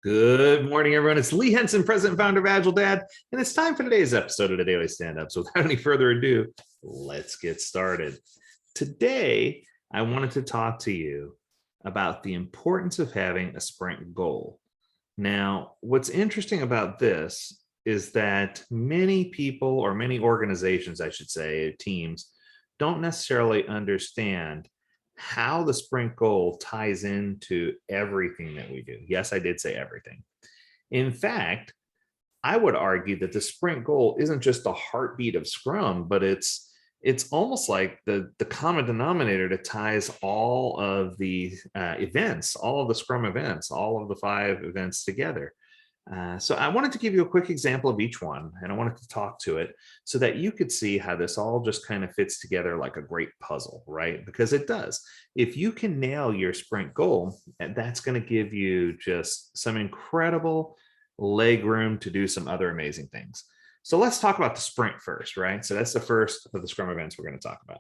Good morning, everyone. It's Lee Henson, President and Founder of Agiledad, and it's time for today's episode of the Daily Stand-Up. So without any further ado, let's get started. Today, I wanted to talk to you about the importance of having a sprint goal. Now, what's interesting about this is that many people, or many organizations, I should say, teams, don't necessarily understand how the sprint goal ties into everything that we do. Yes, I did say everything. In fact, I would argue that the sprint goal isn't just the heartbeat of Scrum, but it's almost like the common denominator that ties all of the events, all of the Scrum events, all of the 5 events together. So I wanted to give you a quick example of each one, and I wanted to talk to it so that you could see how this all just kind of fits together like a great puzzle, right? Because it does. If you can nail your sprint goal, that's going to give you just some incredible leg room to do some other amazing things. So let's talk about the sprint first, right? So that's the first of the Scrum events we're going to talk about.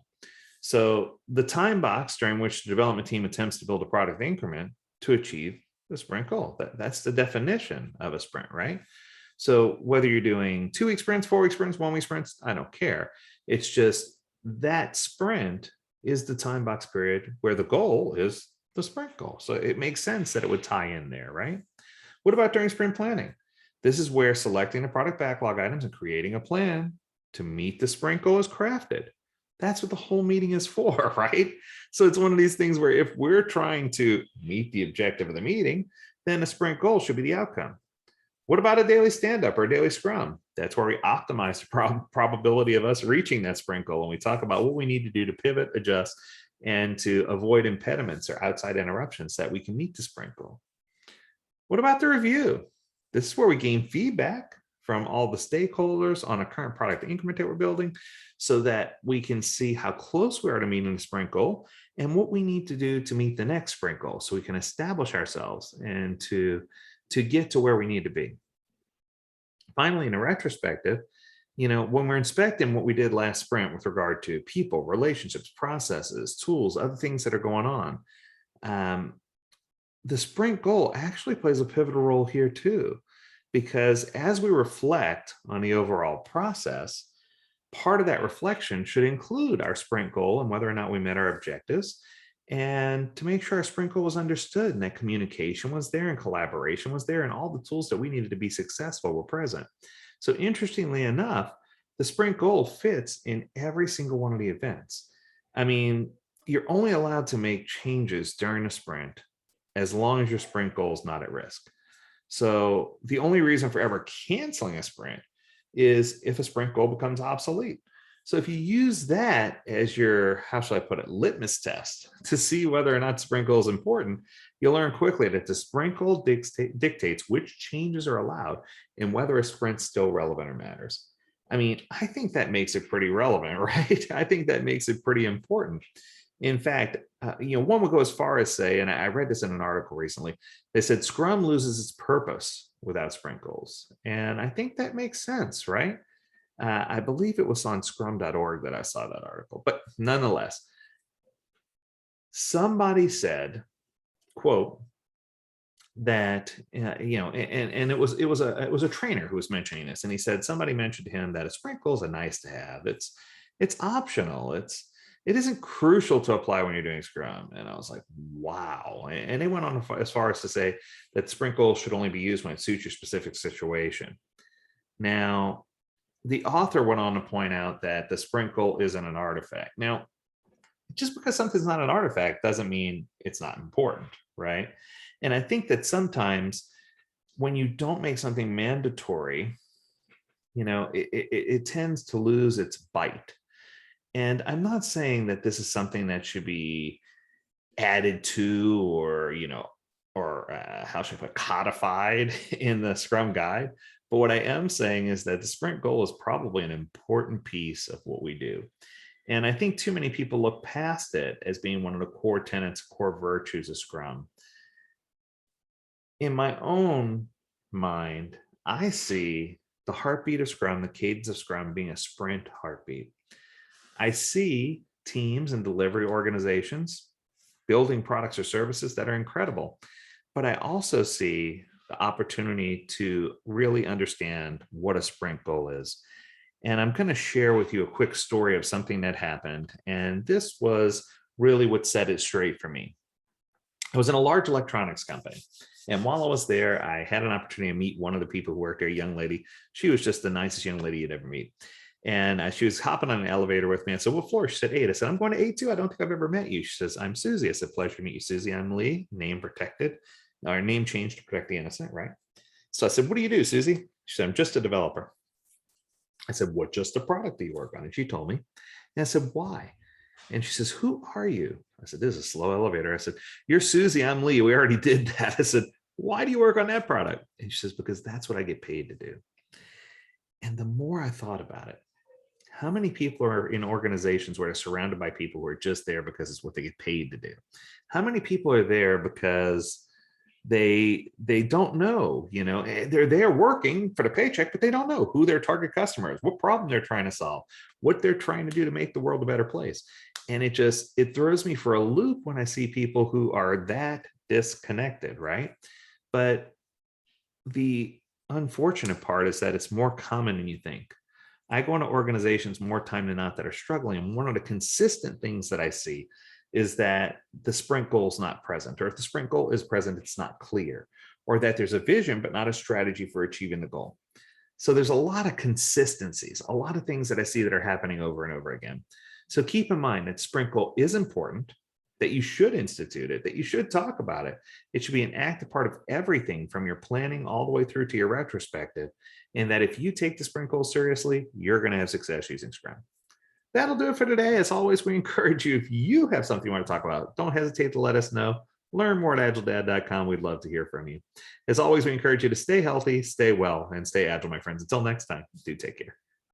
So the time box during which the development team attempts to build a product increment to achieve the sprint goal. That's the definition of a sprint, right? So whether you're doing 2-week sprints, 4-week sprints, 1-week sprints, I don't care. It's just that sprint is the time box period where the goal is the sprint goal. So it makes sense that it would tie in there, right? What about during sprint planning? This is where selecting the product backlog items and creating a plan to meet the sprint goal is crafted. That's what the whole meeting is for, right? So it's one of these things where if we're trying to meet the objective of the meeting, then a sprint goal should be the outcome. What about a daily stand-up or a daily scrum? That's where we optimize the probability of us reaching that sprint goal. And we talk about what we need to do to pivot, adjust, and to avoid impediments or outside interruptions so that we can meet the sprint goal. What about the review? This is where we gain feedback from all the stakeholders on a current product increment that we're building so that we can see how close we are to meeting the sprint goal and what we need to do to meet the next sprint goal so we can establish ourselves and to get to where we need to be. Finally, in a retrospective, when we're inspecting what we did last sprint with regard to people, relationships, processes, tools, other things that are going on, the sprint goal actually plays a pivotal role here too, because as we reflect on the overall process, part of that reflection should include our sprint goal and whether or not we met our objectives, and to make sure our sprint goal was understood and that communication was there and collaboration was there and all the tools that we needed to be successful were present. So interestingly enough, the sprint goal fits in every single one of the events. I mean, you're only allowed to make changes during a sprint as long as your sprint goal is not at risk. So the only reason for ever canceling a sprint is if a sprint goal becomes obsolete. So if you use that as your, how shall I put it, litmus test to see whether or not sprint goal is important, you'll learn quickly that the sprint goal dictates which changes are allowed and whether a sprint's still relevant or matters. I mean, I think that makes it pretty relevant, right? I think that makes it pretty important. In fact, one would go as far as say, and I read this in an article recently, they said Scrum loses its purpose without sprint goals. And I think that makes sense, right? I believe it was on scrum.org that I saw that article, but nonetheless, somebody said, quote, that and it was a trainer who was mentioning this, and he said somebody mentioned to him that a sprint goal is a nice to have. It's optional. It isn't crucial to apply when you're doing Scrum. And I was like, wow. And they went on as far as to say that sprint goals should only be used when it suits your specific situation. Now, the author went on to point out that the sprint goal isn't an artifact. Now, just because something's not an artifact doesn't mean it's not important, right? And I think that sometimes when you don't make something mandatory, it tends to lose its bite. And I'm not saying that this is something that should be added to or how should I put, codified in the Scrum guide. But what I am saying is that the sprint goal is probably an important piece of what we do. And I think too many people look past it as being one of the core tenets, core virtues of Scrum. In my own mind, I see the heartbeat of Scrum, the cadence of Scrum being a sprint heartbeat. I see teams and delivery organizations building products or services that are incredible. But I also see the opportunity to really understand what a sprint goal is. And I'm going to share with you a quick story of something that happened. And this was really what set it straight for me. I was in a large electronics company. And while I was there, I had an opportunity to meet one of the people who worked there, a young lady. She was just the nicest young lady you'd ever meet. And she was hopping on an elevator with me. I said, what floor? She said, 8. I said, I'm going to A2. I don't think I've ever met you. She says, I'm Susie. I said, pleasure to meet you, Susie. I'm Lee, name protected. Our name changed to protect the innocent, right? So I said, what do you do, Susie? She said, I'm just a developer. I said, what just a product do you work on? And she told me. And I said, why? And she says, who are you? I said, this is a slow elevator. I said, you're Susie, I'm Lee. We already did that. I said, why do you work on that product? And she says, because that's what I get paid to do. And the more I thought about it, how many people are in organizations where they're surrounded by people who are just there because it's what they get paid to do? How many people are there because they don't know, they're there working for the paycheck, but they don't know who their target customer is, what problem they're trying to solve, what they're trying to do to make the world a better place. And it throws me for a loop when I see people who are that disconnected, right? But the unfortunate part is that it's more common than you think. I go into organizations more time than not that are struggling. And one of the consistent things that I see is that the sprint goal is not present, or if the sprint goal is present, it's not clear, or that there's a vision, but not a strategy for achieving the goal. So there's a lot of consistencies, a lot of things that I see that are happening over and over again. So keep in mind that sprint goal is important, that you should institute it, that you should talk about it. It should be an active part of everything from your planning all the way through to your retrospective. And that if you take the sprint goal seriously, you're going to have success using Scrum. That'll do it for today. As always, we encourage you, if you have something you want to talk about, don't hesitate to let us know. Learn more at agiledad.com. We'd love to hear from you. As always, we encourage you to stay healthy, stay well, and stay agile, my friends. Until next time, do take care.